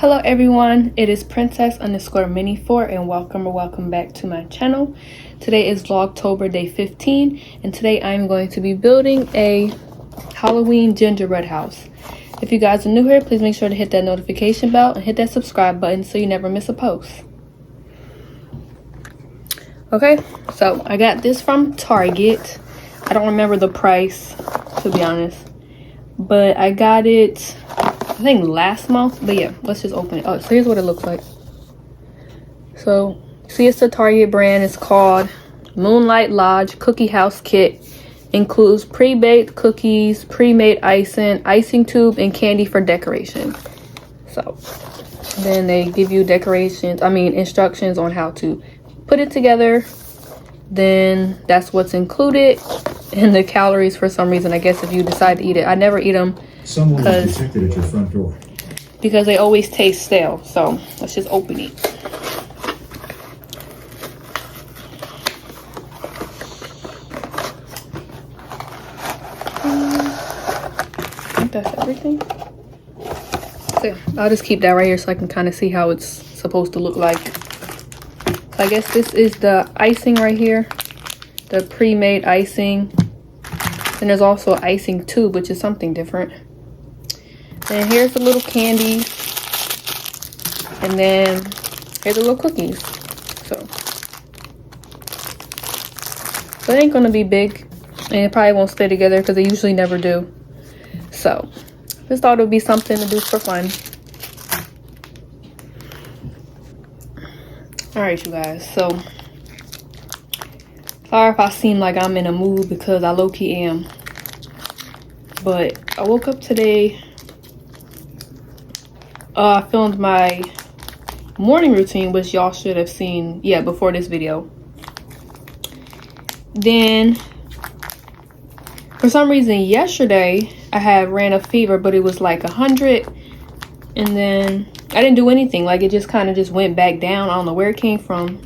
Hello everyone, it is princess_mini4 and welcome back to my channel. Today is Vlogtober day 15 and today I'm going to be building a Halloween gingerbread house. If you guys are new here, please make sure to hit that notification bell and hit that subscribe button so you never miss a post. Okay, so I got this from Target. I don't remember the price, to be honest, but I got it I think last month. But yeah, let's just open it. Oh, so here's what it looks like. So see, it's the Target brand. It's called Moonlight Lodge Cookie House Kit. Includes pre-baked cookies, pre-made icing tube, and candy for decoration. So then they give you instructions on how to put it together. Then that's what's included, and the calories for some reason, I guess, if you decide to eat it. I never eat them Someone was detected at your front door because they always taste stale. So let's just open it. I think that's everything. So yeah, I'll just keep that right here so I can kind of see how it's supposed to look like. So I guess this is the icing right here, the pre-made icing. And there's also icing tube, which is something different. And here's the little candies, and then here's the little cookies. So it ain't gonna be big, and it probably won't stay together because they usually never do. So just thought it would be something to do for fun. All right, you guys. So sorry if I seem like I'm in a mood because I low-key am. But I woke up today. I filmed my morning routine, which y'all should have seen, before this video. Then, for some reason, yesterday, I had ran a fever, but it was like 100. And then, I didn't do anything. Like, it just kind of just went back down. I don't know where it came from.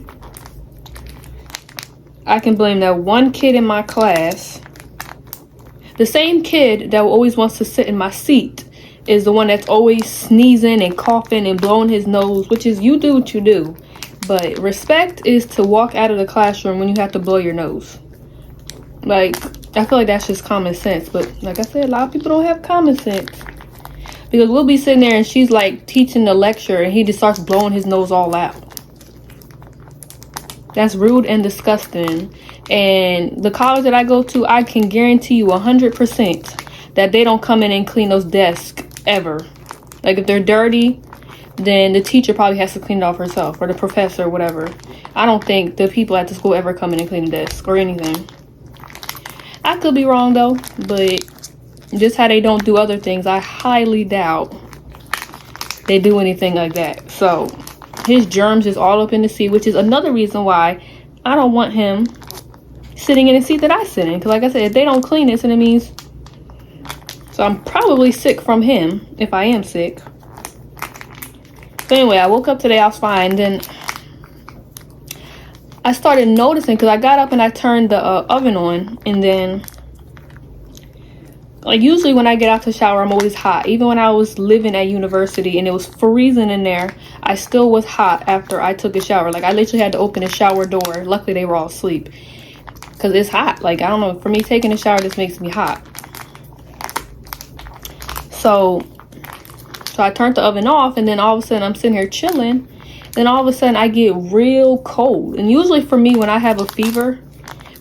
I can blame that one kid in my class. The same kid that always wants to sit in my seat is the one that's always sneezing and coughing and blowing his nose, which is, you do what you do. But respect is to walk out of the classroom when you have to blow your nose. Like, I feel like that's just common sense. But like I said, a lot of people don't have common sense. Because we'll be sitting there and she's like teaching the lecture and he just starts blowing his nose all out. That's rude and disgusting. And the college that I go to, I can guarantee you 100% that they don't come in and clean those desks ever. Like, if they're dirty, then the teacher probably has to clean it off herself, or the professor, or whatever. I don't think the people at the school ever come in and clean the desk or anything. I could be wrong though, but just how they don't do other things, I highly doubt they do anything like that. So his germs is all up in the seat, which is another reason why I don't want him sitting in the seat that I sit in. Because like I said, if they don't clean it, then it means... So I'm probably sick from him, if I am sick. So anyway, I woke up today, I was fine. Then I started noticing, because I got up and I turned the oven on. And then, like, usually when I get out to shower, I'm always hot. Even when I was living at university and it was freezing in there, I still was hot after I took a shower. Like, I literally had to open the shower door. Luckily, they were all asleep. Because it's hot. Like, I don't know. For me, taking a shower just makes me hot. So I turned the oven off, and then all of a sudden I'm sitting here chilling. Then all of a sudden I get real cold. And usually for me, when I have a fever,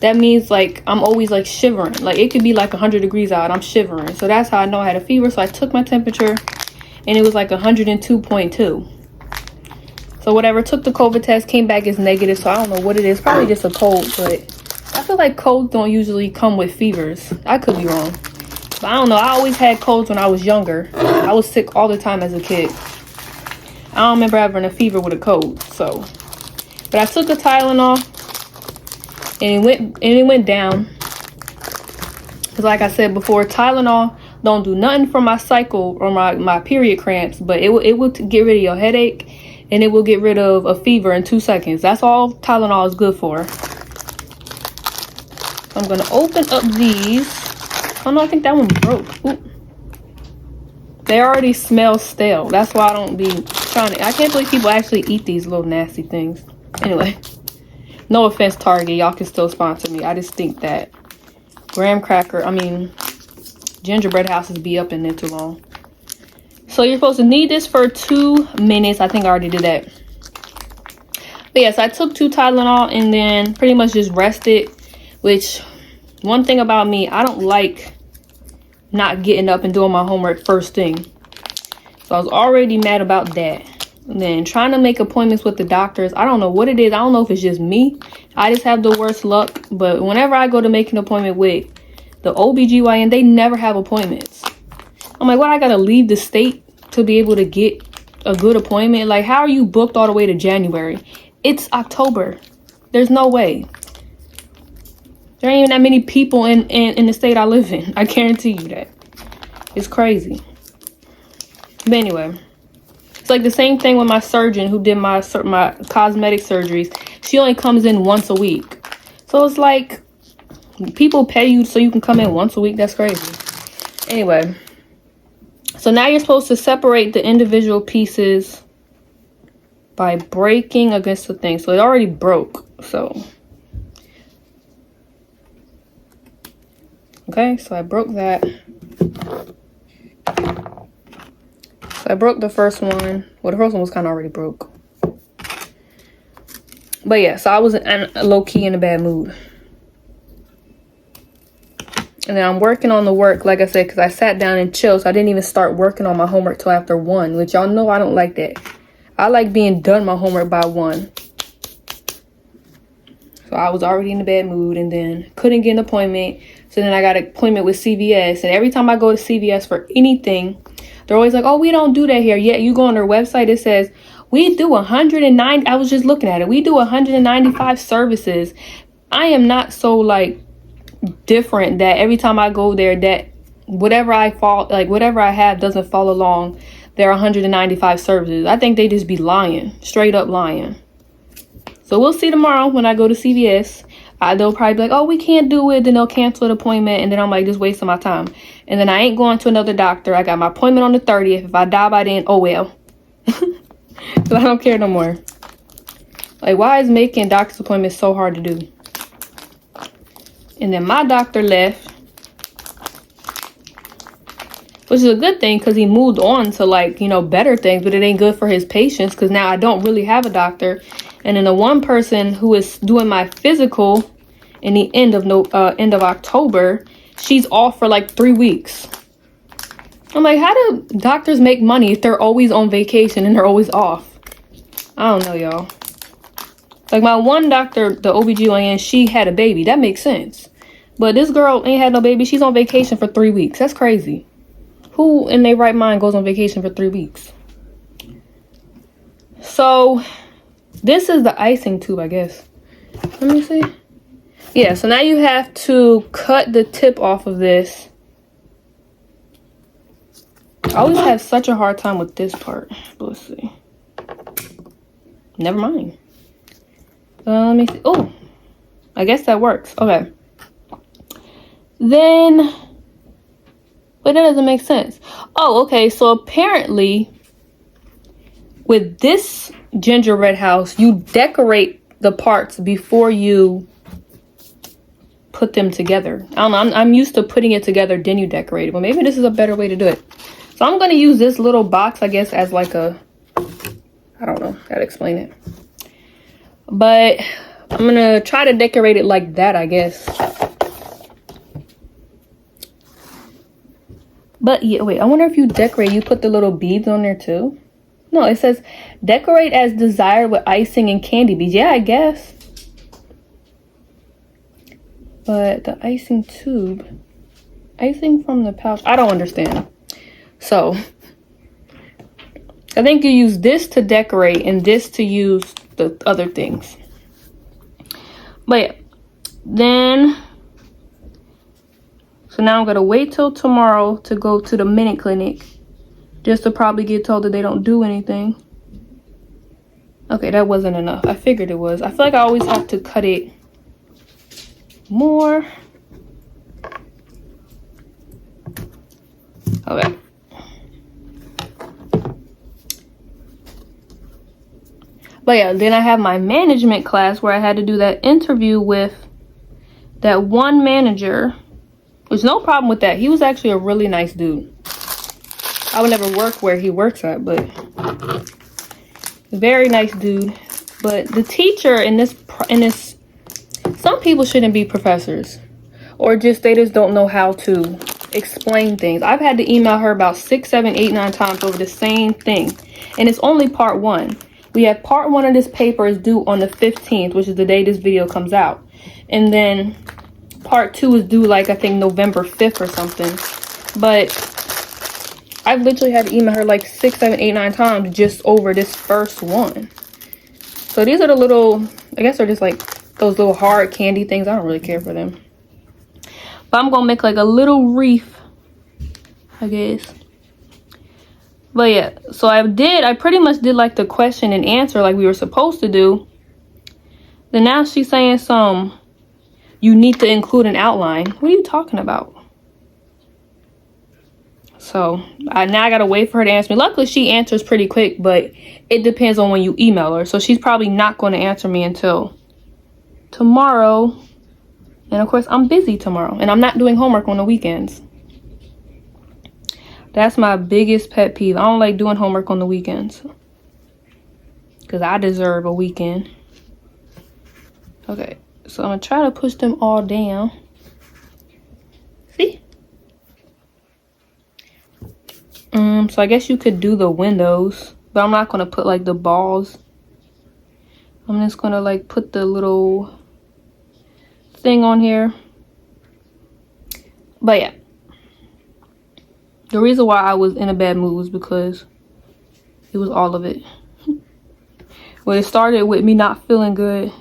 that means like I'm always like shivering. Like, it could be like 100 degrees out, I'm shivering. So that's how I know I had a fever. So I took my temperature and it was like 102.2. So whatever, took the COVID test, came back as negative. So I don't know what it is, probably just a cold. But I feel like colds don't usually come with fevers. I could be wrong. But I don't know, I always had colds when I was younger. I was sick all the time as a kid. I don't remember having a fever with a cold. So, but I took the Tylenol and it went down. Because like I said before, Tylenol don't do nothing for my cycle or my period cramps, but it will get rid of your headache and it will get rid of a fever in 2 seconds. That's all Tylenol is good for. I'm gonna open up these. Oh no, I think that one broke. Ooh. They already smell stale. That's why I don't be I can't believe people actually eat these little nasty things. Anyway, no offense, Target. Y'all can still sponsor me. I just think that gingerbread houses be up in there too long. So you're supposed to knead this for 2 minutes. I think I already did that. But yes, I took 2 Tylenol and then pretty much just rested. Which, one thing about me, I don't like not getting up and doing my homework first thing. So I was already mad about that. And then trying to make appointments with the doctors. I don't know what it is. I don't know if it's just me. I just have the worst luck. But whenever I go to make an appointment with the OBGYN, they never have appointments. I'm like, what? I gotta leave the state to be able to get a good appointment? Like, how are you booked all the way to January? It's October. There's no way. There ain't even that many people in the state I live in. I guarantee you that. It's crazy. But anyway, it's like the same thing with my surgeon who did my cosmetic surgeries. She only comes in once a week. So it's like people pay you so you can come in once a week. That's crazy. Anyway, so now you're supposed to separate the individual pieces by breaking against the thing. So it already broke. So okay, so I broke that. So I broke the first one. Well, the first one was kind of already broke. But yeah, so I was low-key in a bad mood. And then I'm working on the work, like I said, because I sat down and chilled. So I didn't even start working on my homework till after 1, which y'all know I don't like that. I like being done my homework by 1. So I was already in a bad mood and then couldn't get an appointment. So then I got an appointment with CVS. And every time I go to CVS for anything, they're always like, oh, we don't do that here. Yet you go on their website, it says, we do 190. I was just looking at it. We do 195 services. I am not so like different that every time I go there that whatever I have doesn't fall along their 195 services. I think they just be lying, straight up lying. So we'll see tomorrow when I go to CVS. They'll probably be like, oh, we can't do it. Then they'll cancel the appointment. And then I'm like, just wasting my time. And then I ain't going to another doctor. I got my appointment on the 30th. If I die by then, oh well. So I don't care no more. Like, why is making doctor's appointments so hard to do? And then my doctor left. Which is a good thing because he moved on to like, better things. But it ain't good for his patients because now I don't really have a doctor. And then the one person who is doing my physical in the end of October, she's off for like 3 weeks. I'm like, how do doctors make money if they're always on vacation and they're always off? I don't know, y'all. Like my one doctor, the OBGYN, she had a baby. That makes sense. But this girl ain't had no baby. She's on vacation for 3 weeks. That's crazy. Who in their right mind goes on vacation for 3 weeks? So this is the icing tube, I guess. Let me see. Yeah, so now you have to cut the tip off of this. I always have such a hard time with this part. But let's see. Never mind. Let me see. Oh, I guess that works. Okay. Then, but that doesn't make sense. Oh, okay. So apparently, with this gingerbread house, you decorate the parts before you put them together. I don't know. I'm used to putting it together, then you decorate it. But maybe this is a better way to do it. So I'm going to use this little box, I guess, as like a, I don't know how to explain it. But I'm going to try to decorate it like that, I guess. But yeah, wait, I wonder if you decorate, you put the little beads on there too? No, it says decorate as desired with icing and candy beads. Yeah, I guess. But the icing tube, icing from the pouch, I don't understand. So I think you use this to decorate and this to use the other things. But yeah, then, so now I'm gonna wait till tomorrow to go to the minute clinic just to probably get told that they don't do anything. Okay, that wasn't enough. I figured it was. I feel like I always have to cut it more. Okay. But yeah, then I have my management class where I had to do that interview with that one manager. There's no problem with that. He was actually a really nice dude. I would never work where he works at, but very nice dude. But the teacher in this, some people shouldn't be professors, or just they just don't know how to explain things. I've had to email her about 6, 7, 8, 9 times over the same thing, and it's only part 1. We have part 1 of this paper is due on the 15th, which is the day this video comes out, and then part 2 is due like I think November 5th or something. But I've literally had to email her like 6, 7, 8, 9 times just over this first one. So these are the little, I guess they're just like those little hard candy things. I don't really care for them. But I'm gonna make like a little wreath, I guess. But yeah, so I pretty much did like the question and answer like we were supposed to do. Then now she's saying you need to include an outline. What are you talking about? So now I gotta wait for her to answer me. Luckily she answers pretty quick, but it depends on when you email her. So she's probably not going to answer me until tomorrow. And of course I'm busy tomorrow and I'm not doing homework on the weekends. That's my biggest pet peeve. I don't like doing homework on the weekends because I deserve a weekend. Okay, so I'm gonna try to push them all down. See? So I guess you could do the windows, but I'm not gonna put like the balls. I'm just gonna like put the little thing on here. But yeah, the reason why I was in a bad mood was because it was all of it. Well, it started with me not feeling good.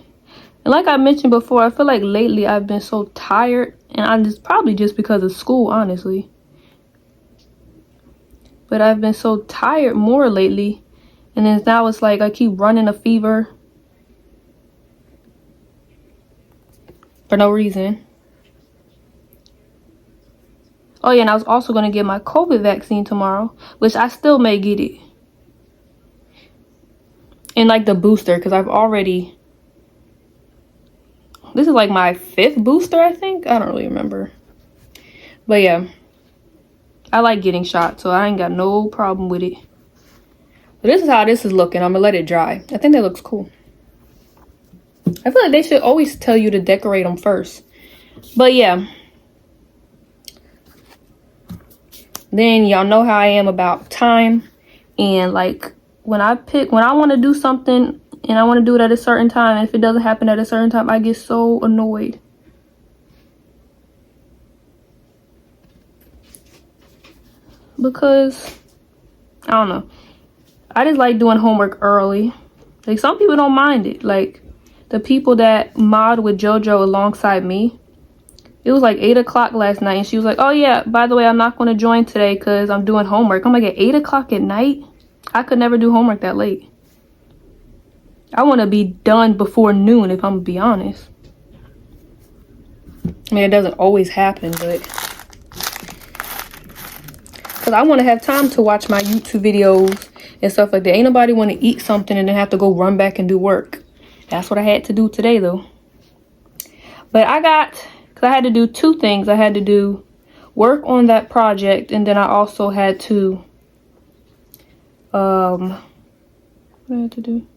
And like I mentioned before, I feel like lately I've been so tired, and it's probably just because of school, honestly. But I've been so tired more lately, and then now it's like I keep running a fever for no reason. Oh yeah, and I was also going to get my COVID vaccine tomorrow, which I still may get it. And like the booster, because I've already... This is like my 5th booster, I think. I don't really remember. But yeah, I like getting shot, so I ain't got no problem with it. But this is how this is looking. I'm going to let it dry. I think that looks cool. I feel like they should always tell you to decorate them first. But yeah. Then y'all know how I am about time. And like when I want to do something and I want to do it at a certain time, and if it doesn't happen at a certain time, I get so annoyed. Because, I don't know. I just like doing homework early. Like some people don't mind it. Like the people that mod with JoJo alongside me. It was like 8 o'clock last night and she was like, oh yeah, by the way, I'm not going to join today because I'm doing homework. I'm like, at 8 o'clock at night? I could never do homework that late. I want to be done before noon, if I'm going to be honest. I mean, it doesn't always happen, but... Because I want to have time to watch my YouTube videos and stuff like that. Ain't nobody want to eat something and then have to go run back and do work. That's what I had to do today, though. But because I had to do 2 things. I had to do work on that project, and then I also had to, what did I have to do?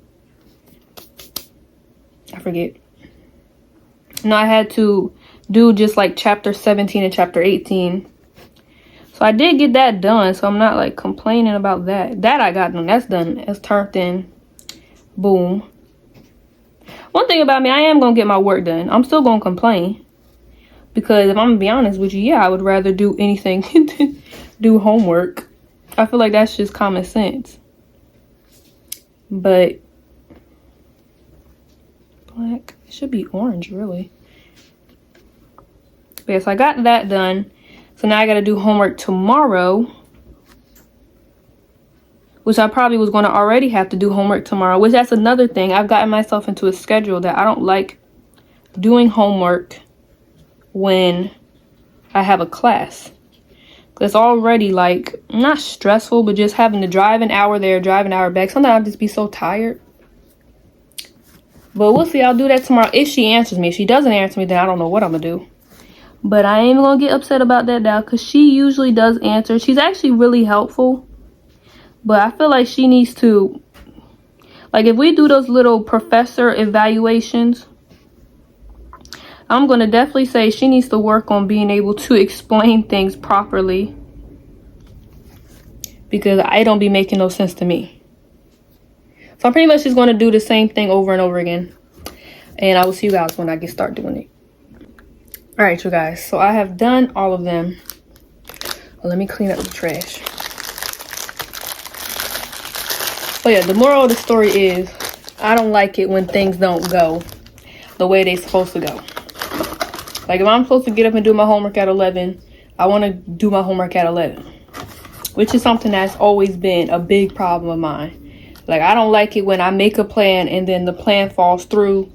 I forget. No, I had to do just like chapter 17 and chapter 18. So I did get that done, so I'm not like complaining about that. That I got done. That's done. It's turned in. Boom. One thing about me, I am going to get my work done. I'm still going to complain. Because if I'm going to be honest with you, yeah, I would rather do anything than do homework. I feel like that's just common sense. But black, it should be orange, really. But yeah, so I got that done. So now I got to do homework tomorrow. Which I probably was going to already have to do homework tomorrow. Which that's another thing. I've gotten myself into a schedule that I don't like doing homework when I have a class. It's already like, not stressful, but just having to drive an hour there, drive an hour back. Sometimes I'll just be so tired. But we'll see. I'll do that tomorrow if she answers me. If she doesn't answer me, then I don't know what I'm gonna do. But I ain't gonna get upset about that now, because she usually does answer. She's actually really helpful. But I feel like she needs to, like, if we do those little professor evaluations, I'm gonna definitely say she needs to work on being able to explain things properly, because I don't be making no sense to me. So I'm pretty much just gonna do the same thing over and over again. And I will see you guys when I start doing it. All right, you guys. So I have done all of them. Well, let me clean up the trash. Oh yeah, the moral of the story is I don't like it when things don't go the way they're supposed to go. Like if I'm supposed to get up and do my homework at 11, I want to do my homework at 11. Which is something that's always been a big problem of mine. Like I don't like it when I make a plan and then the plan falls through,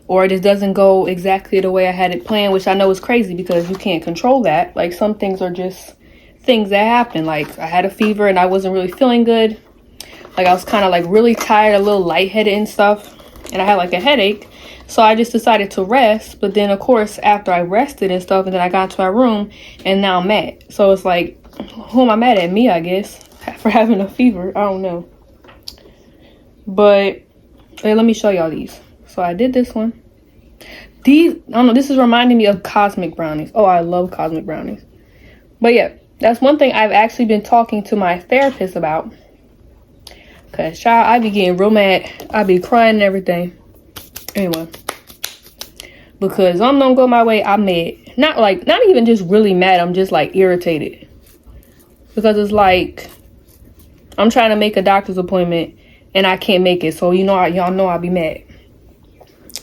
or it just doesn't go exactly the way I had it planned, which I know is crazy because you can't control that. Like some things are just things that happen. Like I had a fever and I wasn't really feeling good. Like I was kind of like really tired, a little lightheaded and stuff. And I had like a headache. So I just decided to rest. But then of course, after I rested and stuff, and then I got to my room and now I'm mad. So it's like, who am I mad at? Me, I guess, for having a fever. I don't know. But let me show y'all these. So I did this one. These, I don't know, this is reminding me of cosmic brownies. Oh, I love cosmic brownies. But yeah, that's one thing I've actually been talking to my therapist about. Cause child, I be getting real mad. I be crying and everything. Anyway. Because something don't go my way, I'm mad. Not even just really mad, I'm just like irritated. Because it's like, I'm trying to make a doctor's appointment and I can't make it. So y'all know I'll be mad.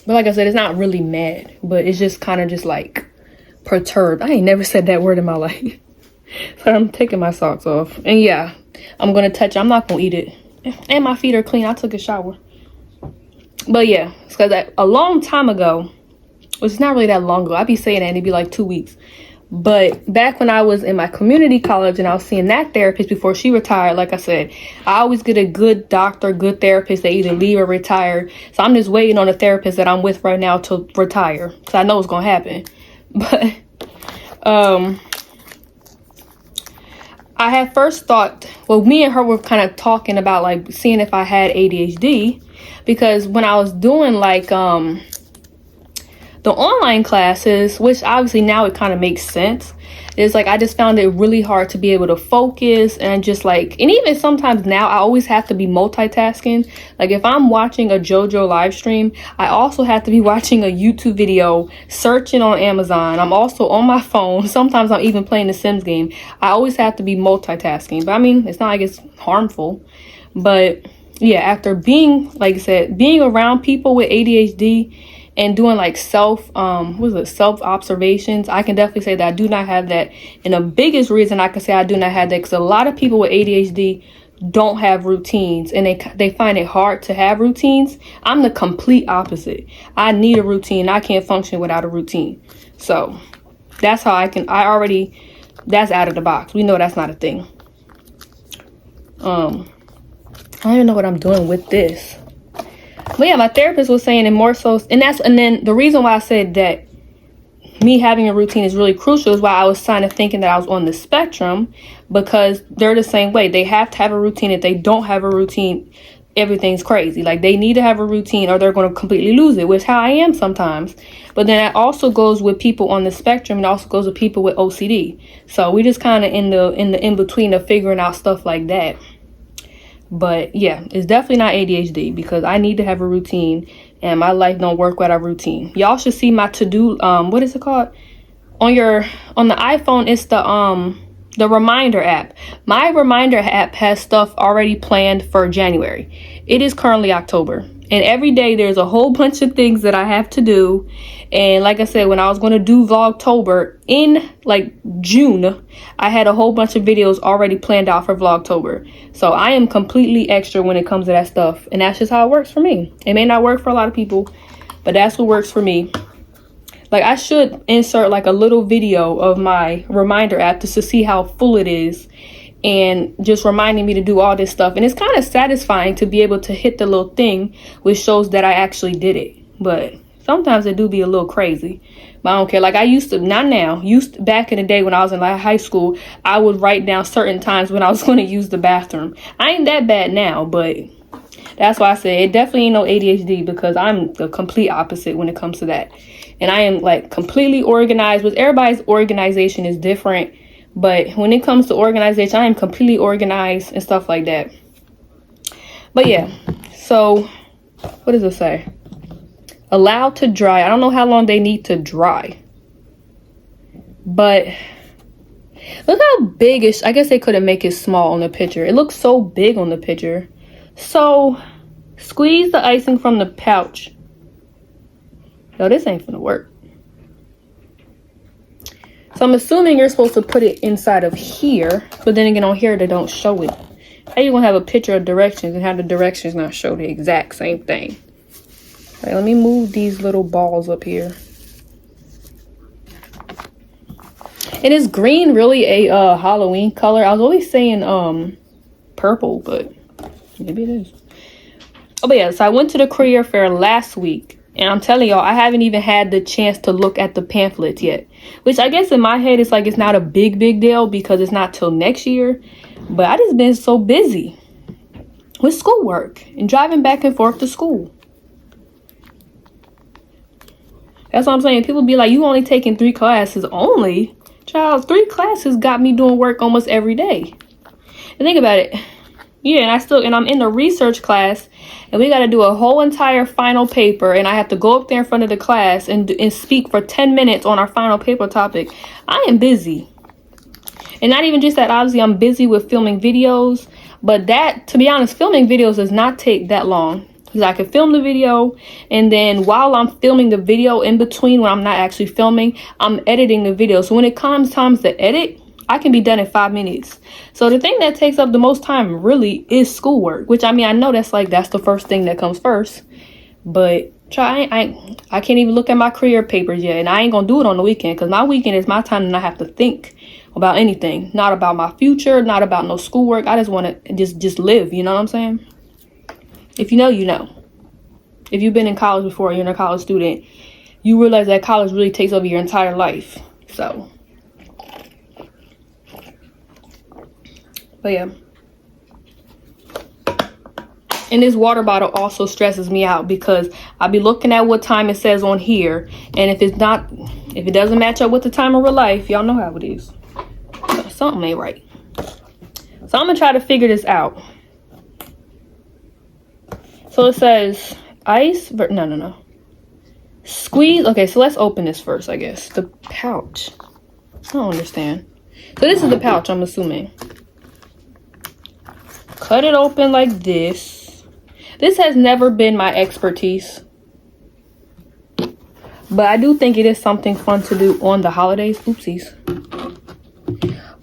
But like I said, it's not really mad, but it's just kind of just like perturbed. I ain't never said that word in my life. So I'm taking my socks off. And yeah, I'm going to touch it. I'm not going to eat it. And my feet are clean. I took a shower. But yeah, it's because a long time ago, which is not really that long ago. I'd be saying that and it'd be like 2 weeks. But back when I was in my community college and I was seeing that therapist before she retired, like I said, I always get a good doctor, good therapist. They either leave or retire. So I'm just waiting on a therapist that I'm with right now to retire. Because I know it's going to happen. But I had first thought, well, me and her were kind of talking about like seeing if I had ADHD. Because when I was doing like the online classes, which obviously now it kind of makes sense, is like I just found it really hard to be able to focus, and just like, and even sometimes now I always have to be multitasking. Like if I'm watching a JoJo live stream, I also have to be watching a YouTube video, searching on Amazon. I'm also on my phone. Sometimes I'm even playing the Sims game. I always have to be multitasking. But I mean, it's not like it's harmful. But yeah, after being, like I said, being around people with ADHD and doing like self observations, I can definitely say that I do not have that. And the biggest reason I can say I do not have that, because a lot of people with ADHD don't have routines, and they find it hard to have routines. I'm the complete opposite. I need a routine. I can't function without a routine. So that's how that's out of the box. We know that's not a thing. I don't even know what I'm doing with this. But yeah, my therapist was saying, and more so, and then the reason why I said that me having a routine is really crucial is why I was kind of thinking that I was on the spectrum, because they're the same way. They have to have a routine. If they don't have a routine, everything's crazy. Like they need to have a routine or they're going to completely lose it, which is how I am sometimes. But then that also goes with people on the spectrum, and also goes with people with OCD. So we just kind of in the in between of figuring out stuff like that. But yeah, it's definitely not ADHD, because I need to have a routine, and my life don't work without a routine. Y'all should see my to-do, what is it called? On the iPhone, it's the reminder app. My reminder app has stuff already planned for January. It is currently October. And every day there's a whole bunch of things that I have to do. And like I said, when I was going to do Vlogtober in like June, I had a whole bunch of videos already planned out for Vlogtober. So I am completely extra when it comes to that stuff. And that's just how it works for me. It may not work for a lot of people, but that's what works for me. Like I should insert like a little video of my reminder app just to see how full it is, and just reminding me to do all this stuff. And it's kind of satisfying to be able to hit the little thing which shows that I actually did it. but sometimes it do be a little crazy. But I don't care. Like I used to, not now, back in the day when I was in like high school, I would write down certain times when I was going to use the bathroom. I ain't that bad now, but that's why I say it definitely ain't no ADHD, because I'm the complete opposite when it comes to that. And I am like completely organized. With everybody's organization is different, but when it comes to organization, I am completely organized and stuff like that. But yeah, so what does it say? Allowed to dry. I don't know how long they need to dry, but look how big it. I guess they couldn't make it small on the picture. It looks so big on the picture. So squeeze the icing from the pouch. Yo, this ain't gonna work. So I'm assuming you're supposed to put it inside of here, but then again on here they don't show it. How you gonna have a picture of directions and have the directions not show the exact same thing? All right, let me move these little balls up here. And is green really a Halloween color? I was always saying purple, but maybe it is. Oh, but yeah, so I went to the career fair last week, and I'm telling y'all, I haven't even had the chance to look at the pamphlets yet, which I guess in my head it's like it's not a big deal because it's not till next year. But I just been so busy with schoolwork and driving back and forth to school. That's what I'm saying. People be like, you only taking 3 classes only? Child, 3 classes got me doing work almost every day. And think about it. Yeah, and I'm in the research class, and we got to do a whole entire final paper, and I have to go up there in front of the class and speak for 10 minutes on our final paper topic. I am busy. And not even just that, obviously I'm busy with filming videos, but that, to be honest, filming videos does not take that long. Because I can film the video, and then while I'm filming the video, in between when I'm not actually filming, I'm editing the video. So when it comes time to edit, I can be done in 5 minutes. So the thing that takes up the most time really is schoolwork, which I mean, I know that's the first thing that comes first, but I can't even look at my career papers yet, and I ain't gonna do it on the weekend, because my weekend is my time to not have to think about anything, not about my future, not about no schoolwork. I just want to just live, you know what I'm saying? If you know, you know. If you've been in college before, you're a college student, you realize that college really takes over your entire life. So, but yeah. And this water bottle also stresses me out, because I'll be looking at what time it says on here, and if it doesn't match up with the time of real life, y'all know how it is. Something ain't right. So I'm gonna try to figure this out. So it says ice, no. Squeeze. Okay, so let's open this first, I guess. The pouch. I don't understand. So this is the pouch, I'm assuming. Cut it open like this. This has never been my expertise, but I do think it is something fun to do on the holidays. Oopsies.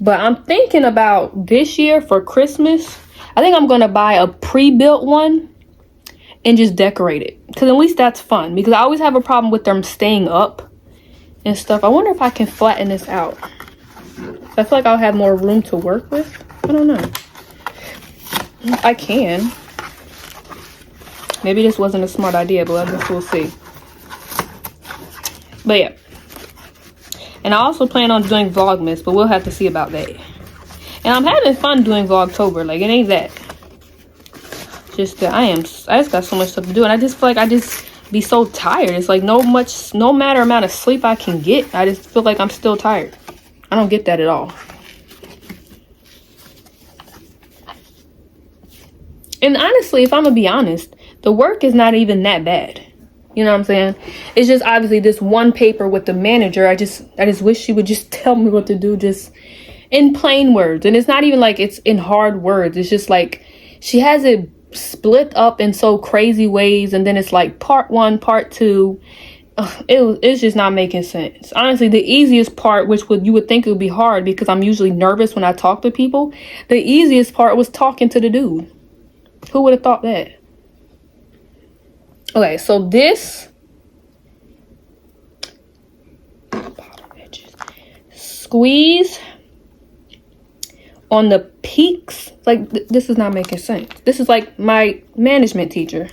But I'm thinking about this year for Christmas, I think I'm gonna buy a pre-built one and just decorate it, because at least that's fun, because I always have a problem with them staying up and stuff. I wonder if I can flatten this out. I feel like I'll have more room to work with. I don't know. I can. Maybe this wasn't a smart idea, but I guess we'll see. But yeah. And I also plan on doing Vlogmas, but we'll have to see about that. And I'm having fun doing Vlogtober. Like, it ain't that. Just that I just got so much stuff to do, and I just feel like I just be so tired. It's like no matter amount of sleep I can get, I just feel like I'm still tired. I don't get that at all. And honestly, if I'm gonna be honest, the work is not even that bad. You know what I'm saying? It's just obviously this one paper with the manager. I just wish she would just tell me what to do, just in plain words. And it's not even like it's in hard words. It's just like she has it split up in so crazy ways, and then it's like part 1, part 2. It's just not making sense. Honestly, the easiest part, which you would think it would be hard because I'm usually nervous when I talk to people, the easiest part was talking to the dude. Who would have thought that? Okay, so this squeeze on the peaks, like this is not making sense. This is like my management teacher.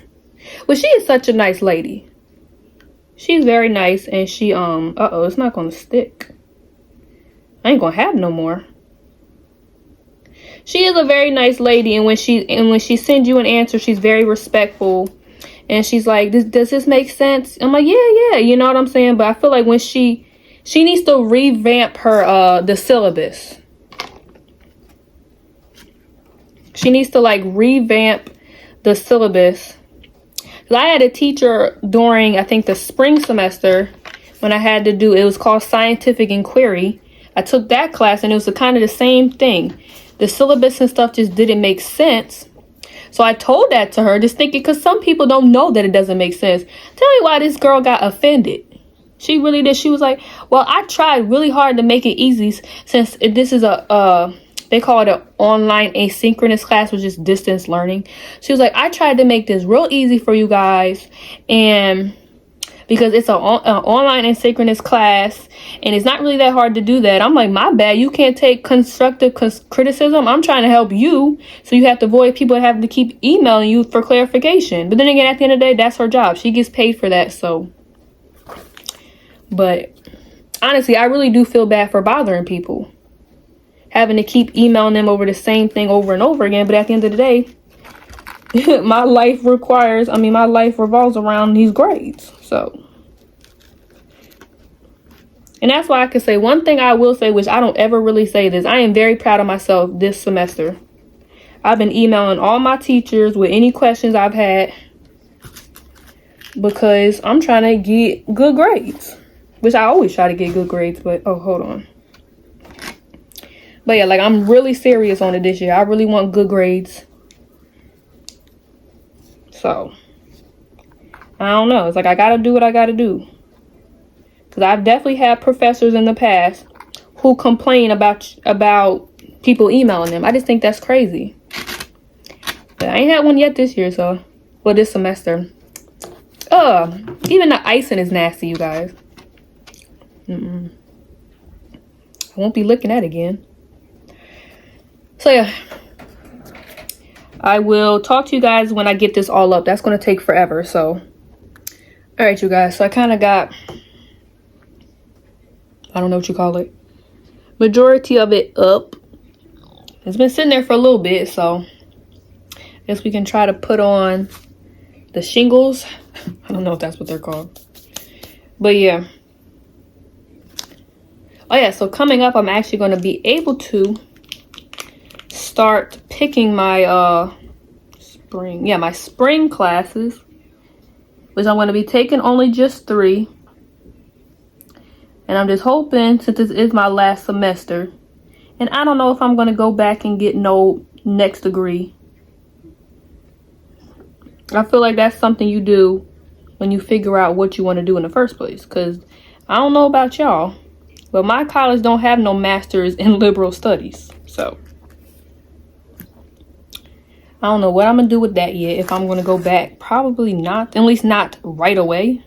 Well, she is such a nice lady. She's very nice, and she uh-oh, it's not gonna stick. I ain't gonna have no more. She is a very nice lady, and when she sends you an answer, she's very respectful, and she's like, does this make sense? I'm like, yeah, you know what I'm saying? But I feel like when she needs to revamp her the syllabus. She needs to like revamp the syllabus. Cause I had a teacher during, I think, the spring semester when I had to do, it was called Scientific Inquiry. I took that class, and it was kind of the same thing. The syllabus and stuff just didn't make sense. So I told that to her, just thinking, because some people don't know that it doesn't make sense. Tell me why this girl got offended. She really did. She was like, well, I tried really hard to make it easy, since this is they call it an online asynchronous class, which is distance learning. She was like, I tried to make this real easy for you guys, and because it's an online asynchronous class, and it's not really that hard to do that. I'm like, my bad. You can't take constructive criticism. I'm trying to help you, so you have to avoid people having to keep emailing you for clarification. But then again, at the end of the day, that's her job. She gets paid for that. So, but honestly, I really do feel bad for bothering people, having to keep emailing them over the same thing over and over again. But at the end of the day, my life revolves around these grades. So, and that's why I can say one thing I will say, which I don't ever really say this. I am very proud of myself this semester. I've been emailing all my teachers with any questions I've had, because I'm trying to get good grades, which I always try to get good grades. But, oh, hold on. But yeah, like, I'm really serious on it this year. I really want good grades. So, I don't know. It's like, I gotta do what I gotta do. Because I've definitely had professors in the past who complain about people emailing them. I just think that's crazy. But I ain't had one yet this year, so, well, this semester. Even the icing is nasty, you guys. I won't be looking at it again. So yeah, I will talk to you guys when I get this all up. That's going to take forever. So, all right, you guys. So I kind of got, I don't know what you call it, majority of it up. It's been sitting there for a little bit. So I guess we can try to put on the shingles. I don't know if that's what they're called. But yeah. Oh yeah, so coming up, I'm actually going to be able to start picking my my spring classes, which I'm going to be taking only just 3. And I'm just hoping, since this is my last semester, and I don't know if I'm going to go back and get no next degree. I feel like that's something you do when you figure out what you want to do in the first place, because I don't know about y'all, but my college don't have no master's in liberal studies. So I don't know what I'm going to do with that yet. If I'm going to go back, probably not. At least not right away.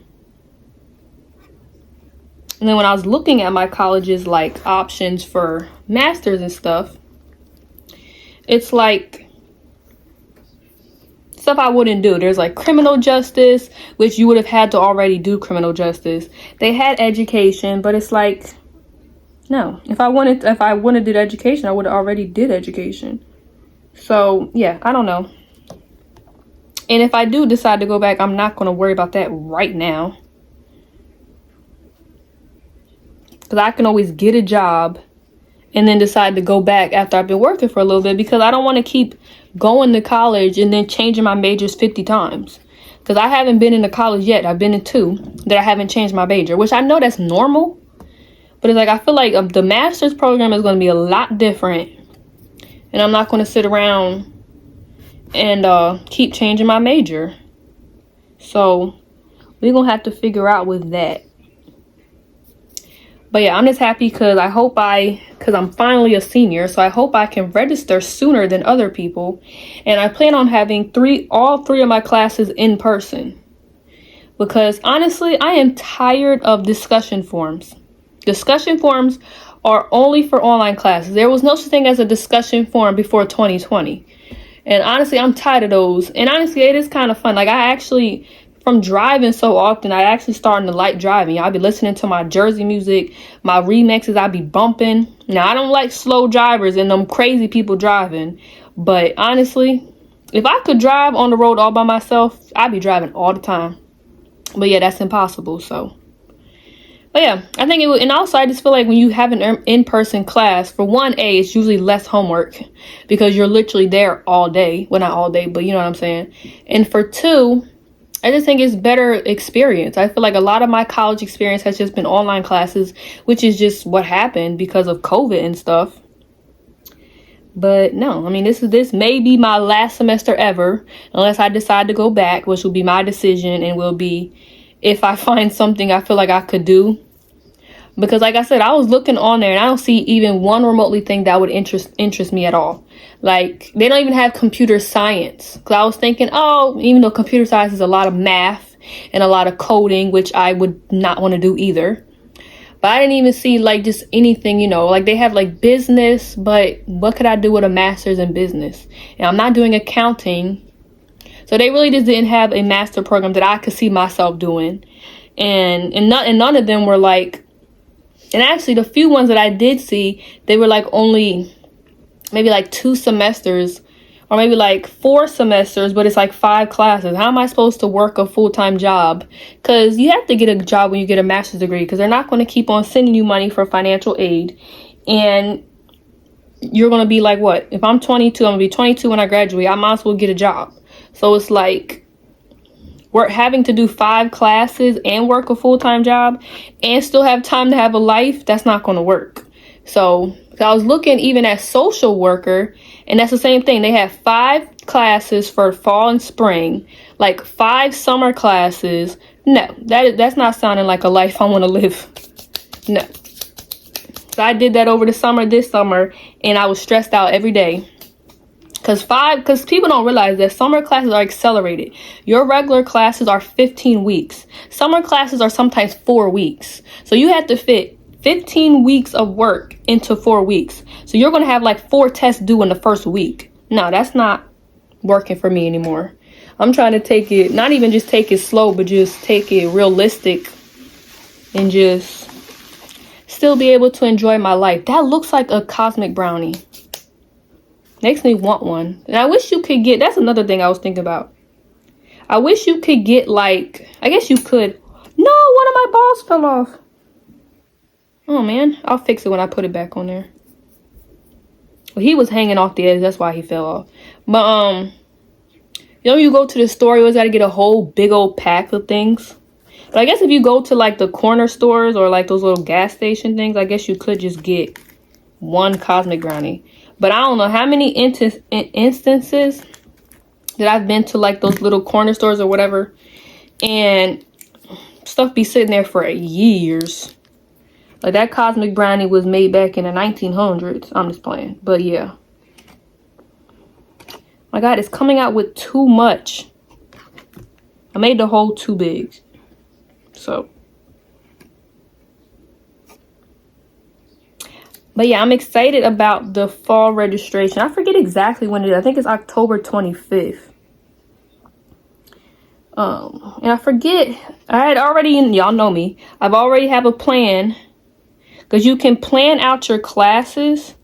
And then when I was looking at my college's like options for masters and stuff, it's like stuff I wouldn't do. There's like criminal justice, which you would have had to already do criminal justice. They had education, but it's like, no. If I wanted to do education, I would have already did education. So, yeah, I don't know. And if I do decide to go back, I'm not going to worry about that right now. Because I can always get a job and then decide to go back after I've been working for a little bit. Because I don't want to keep going to college and then changing my majors 50 times. Because I haven't been into college yet. I've been in 2 that I haven't changed my major. Which I know that's normal. But it's like, I feel like the master's program is going to be a lot different. And I'm not going to sit around and keep changing my major. So we're going to have to figure out with that. But yeah, I'm just happy because because I'm finally a senior. So I hope I can register sooner than other people. And I plan on having all three of my classes in person. Because honestly, I am tired of discussion forums. Discussion forums are only for online classes. There was no such thing as a discussion forum before 2020. And honestly, I'm tired of those. And honestly, it is kind of fun. Like, I actually from driving so often, I actually starting to like driving. I'll be listening to my Jersey music, my remixes, I'll be bumping. Now, I don't like slow drivers and them crazy people driving. But honestly, if I could drive on the road all by myself, I'd be driving all the time. But yeah, that's impossible, so. But yeah, I think it would, and also I just feel like when you have an in-person class, for 1A, it's usually less homework because you're literally there all day. Well, not all day, but you know what I'm saying. And for 2, I just think it's better experience. I feel like a lot of my college experience has just been online classes, which is just what happened because of COVID and stuff. But no, I mean, this may be my last semester ever, unless I decide to go back, which will be my decision and will be if I find something I feel like I could do. Because like I said, I was looking on there and I don't see even one remotely thing that would interest me at all. Like, they don't even have computer science. Because I was thinking, oh, even though computer science is a lot of math and a lot of coding, which I would not want to do either. But I didn't even see like just anything, you know, like they have like business, but what could I do with a master's in business? And I'm not doing accounting. So they really just didn't have a master program that I could see myself doing. And none of them were like, and actually the few ones that I did see, they were like only maybe like 2 semesters or maybe like 4 semesters, but it's like 5 classes. How am I supposed to work a full-time job? Because you have to get a job when you get a master's degree, because they're not going to keep on sending you money for financial aid. And you're going to be like, what? If I'm 22, I'm going to be 22 when I graduate. I might as well get a job. So it's like, we're having to do 5 classes and work a full-time job and still have time to have a life. That's not going to work. So I was looking even at social worker, and that's the same thing. They have 5 classes for fall and spring, like 5 summer classes. No, that's not sounding like a life I want to live. No. So I did that over the summer, this summer, and I was stressed out every day. Because people don't realize that summer classes are accelerated. Your regular classes are 15 weeks. Summer classes are sometimes 4 weeks. So you have to fit 15 weeks of work into 4 weeks. So you're going to have like 4 tests due in the first week. No, that's not working for me anymore. I'm trying to take it, not even just take it slow, but just take it realistic and just still be able to enjoy my life. That looks like a cosmic brownie. Makes me want one. And I wish you could get, that's another thing I was thinking about. I wish you could get like, I guess you could. No, one of my balls fell off. Oh man, I'll fix it when I put it back on there. Well, he was hanging off the edge, that's why he fell off. But you know, you go to the store, you always got to get a whole big old pack of things. But I guess if you go to like the corner stores or like those little gas station things, I guess you could just get one cosmic brownie. But I don't know how many instances that I've been to like those little corner stores or whatever, and stuff be sitting there for years. Like that cosmic brownie was made back in the 1900s. I'm just playing, but yeah. My God, it's coming out with too much. I made the hole too big, so. But yeah, I'm excited about the fall registration. I forget exactly when it is. I think it's October 25th. And I forget, I had already, y'all know me, I've already have a plan. Because you can plan out your classes.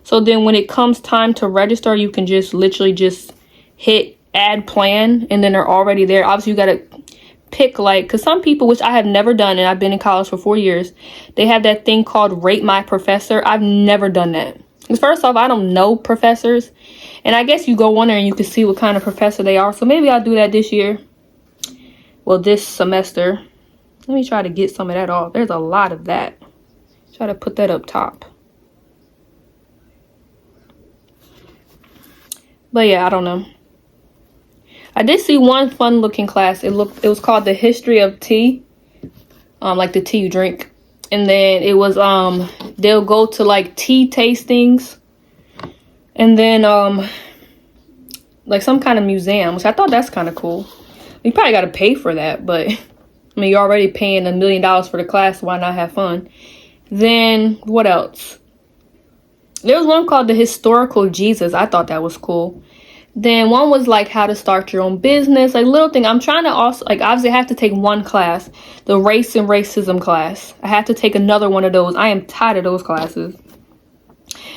So then when it comes time to register, you can just literally just hit add plan. And then they're already there. Obviously, you got to pick like, because some people, which I have never done, and I've been in college for 4 years, they have that thing called rate my professor. I've never done that. First off, I don't know professors, and I guess you go on there and you can see what kind of professor they are. So maybe I'll do that this year. Well, this semester. Let me try to get some of that off. There's a lot of that. Try to put that up top. But yeah, I don't know. I did see one fun looking class. It was called the history of tea. Like the tea you drink. And then it was they'll go to like tea tastings. And then like some kind of museum, which I thought that's kind of cool. You probably got to pay for that, but I mean, you're already paying $1 million for the class, so why not have fun? Then what else? There was one called the historical Jesus. I thought that was cool. Then one was like how to start your own business, like little thing. I'm trying to also, like, obviously I have to take one class, the race and racism class. I have to take another one of those. I am tired of those classes.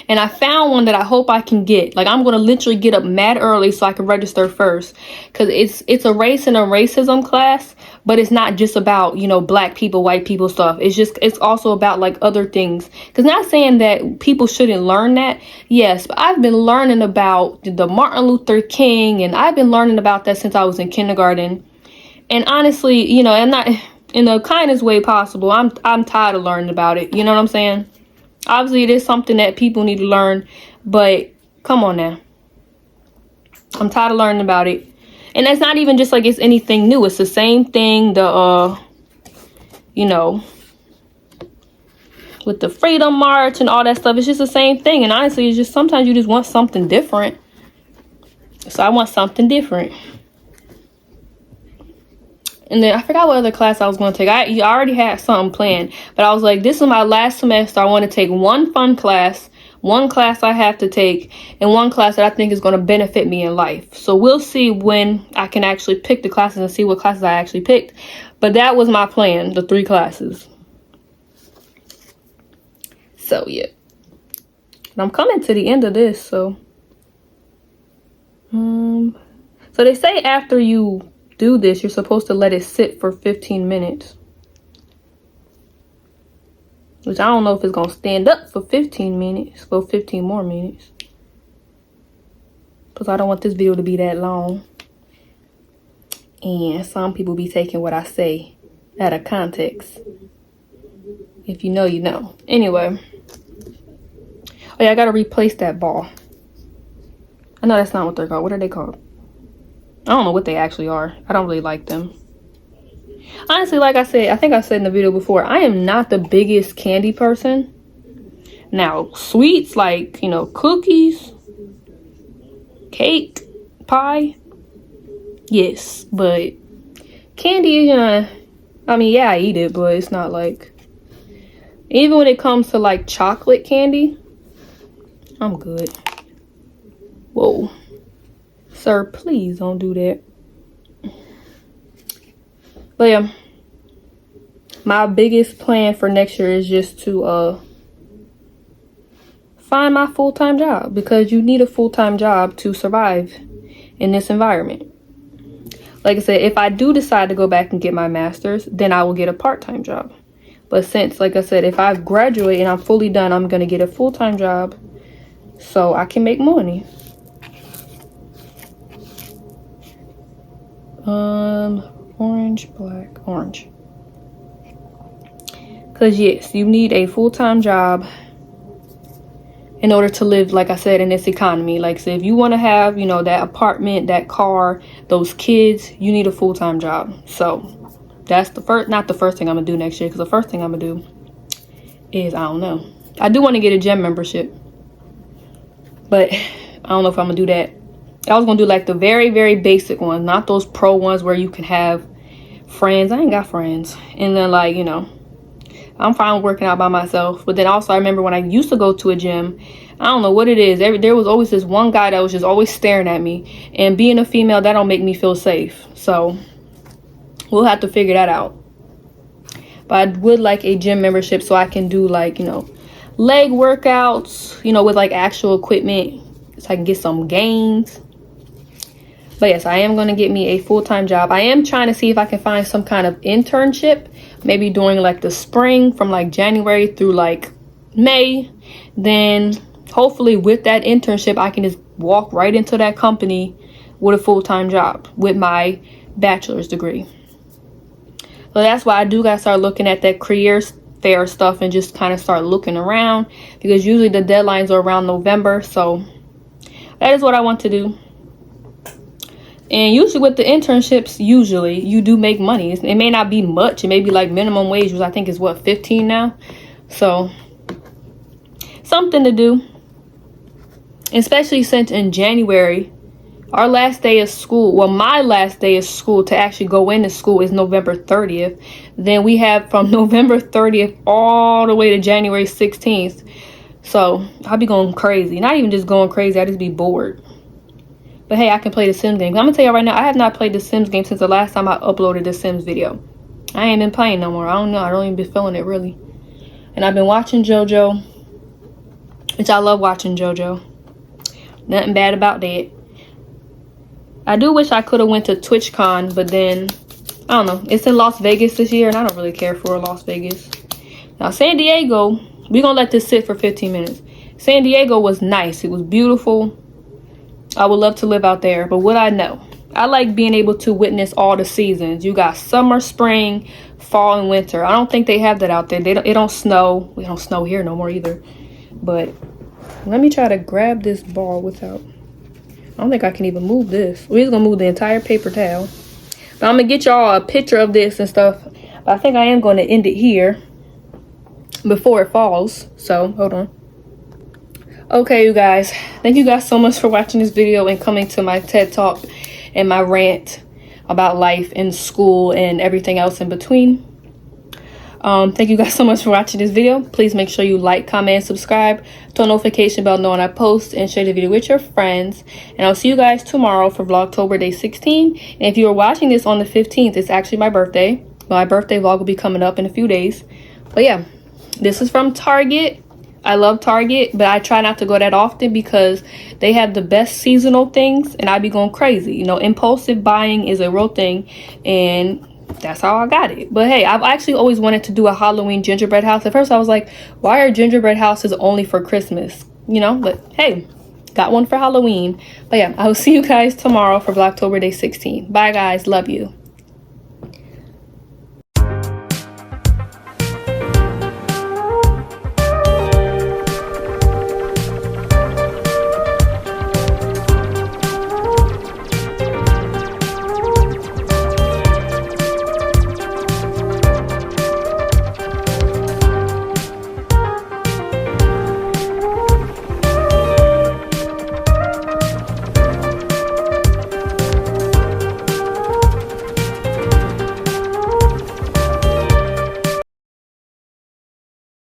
And I found one that I hope I can get. Like, I'm going to literally get up mad early so I can register first. Because it's a race and a racism class. But it's not just about, you know, black people, white people stuff. It's also about, like, other things. Because not saying that people shouldn't learn that. Yes, but I've been learning about the Martin Luther King. And I've been learning about that since I was in kindergarten. And honestly, you know, and not in the kindest way possible. I'm tired of learning about it. You know what I'm saying? Obviously, it is something that people need to learn, but come on now. I'm tired of learning about it. And it's not even just like it's anything new. It's the same thing, you know, with the Freedom March and all that stuff. It's just the same thing. And honestly, it's just sometimes you just want something different. So I want something different. And then I forgot what other class I was going to take. I already had something planned. But I was like, this is my last semester. I want to take one fun class. One class I have to take. And one class that I think is going to benefit me in life. So we'll see when I can actually pick the classes and see what classes I actually picked. But that was my plan. The 3 classes. So, yeah. And I'm coming to the end of this. So they say after you do this, you're supposed to let it sit for 15 minutes, which I don't know if it's gonna stand up for 15 minutes, for 15 more minutes, because I don't want this video to be that long, and some people be taking what I say out of context. If you know, you know. Anyway, oh yeah, I gotta replace that ball. I know that's not what they're called. What are they called? I don't know what they actually are. I don't really like them. Honestly, like I said, I think I said in the video before, I am not the biggest candy person. Now, sweets like, you know, cookies, cake, pie, yes. But candy, I mean, yeah, I eat it, but it's not like, even when it comes to like chocolate candy, I'm good. Whoa. Sir, please don't do that. But yeah, my biggest plan for next year is just to find my full-time job, because you need a full-time job to survive in this environment. Like I said, if I do decide to go back and get my master's, then I will get a part-time job. But since, like I said, if I graduate and I'm fully done, I'm going to get a full-time job so I can make money. Orange, black, orange. Because yes, you need a full-time job in order to live, like I said, in this economy. Like, so if you want to have, you know, that apartment, that car, those kids, you need a full-time job. So that's the first, not the first thing I'm gonna do next year, because the first thing I'm gonna do is, I don't know, I do want to get a gym membership, but I don't know if I'm gonna do that. I was gonna do like the very, very basic ones, not those pro ones where you can have friends. I ain't got friends. And then, like, you know, I'm fine working out by myself. But then also, I remember when I used to go to a gym, I don't know what it is, there was always this one guy that was just always staring at me. And being a female, that don't make me feel safe. So we'll have to figure that out. But I would like a gym membership so I can do, like, you know, leg workouts, you know, with like actual equipment, so I can get some gains. But yes, I am going to get me a full-time job. I am trying to see if I can find some kind of internship, maybe during like the spring, from like January through like May. Then hopefully with that internship, I can just walk right into that company with a full-time job with my bachelor's degree. So that's why I do got to start looking at that career fair stuff and just kind of start looking around, because usually the deadlines are around November. So that is what I want to do. And usually with the internships, usually you do make money. It may not be much. It may be like minimum wage, which I think is what, 15 now. So something to do. Especially since in January, our last day of school, well, my last day of school to actually go into school is November 30th. Then we have from November 30th all the way to January 16th. So I'll be going crazy. Not even just going crazy, I just be bored. But hey, I can play the Sims game. I'm gonna tell you right now, I have not played the Sims game since the last time I uploaded the Sims video. I ain't been playing no more. I don't know. I don't even be feeling it really. And I've been watching JoJo, which I love watching JoJo. Nothing bad about that. I do wish I could have went to TwitchCon, but then I don't know. It's in Las Vegas this year, and I don't really care for Las Vegas. Now San Diego, we're gonna let this sit for 15 minutes. San Diego was nice. It was beautiful. I would love to live out there, but what I know, I like being able to witness all the seasons. You got summer, spring, fall, and winter. I don't think they have that out there. It don't snow. We don't snow here no more either. But let me try to grab this ball without. I don't think I can even move this. We're just gonna move the entire paper towel. But I'm gonna get y'all a picture of this and stuff. But I think I am gonna end it here before it falls. So hold on. Okay, you guys, thank you guys so much for watching this video and coming to my TED Talk and my rant about life and school and everything else in between. Thank you guys so much for watching this video. Please make sure you like, comment, and subscribe. Turn notification bell knowing I post, and share the video with your friends. And I'll see you guys tomorrow for Vlogtober day 16. And if you are watching this on the 15th, it's actually my birthday. My birthday vlog will be coming up in a few days. But yeah, this is from Target. I love Target, but I try not to go that often because they have the best seasonal things and I be going crazy. You know, impulsive buying is a real thing, and that's how I got it. But hey, I've actually always wanted to do a Halloween gingerbread house. At first I was like, why are gingerbread houses only for Christmas? You know, but hey, got one for Halloween. But yeah, I will see you guys tomorrow for Vlogtober day 16. Bye guys, love you.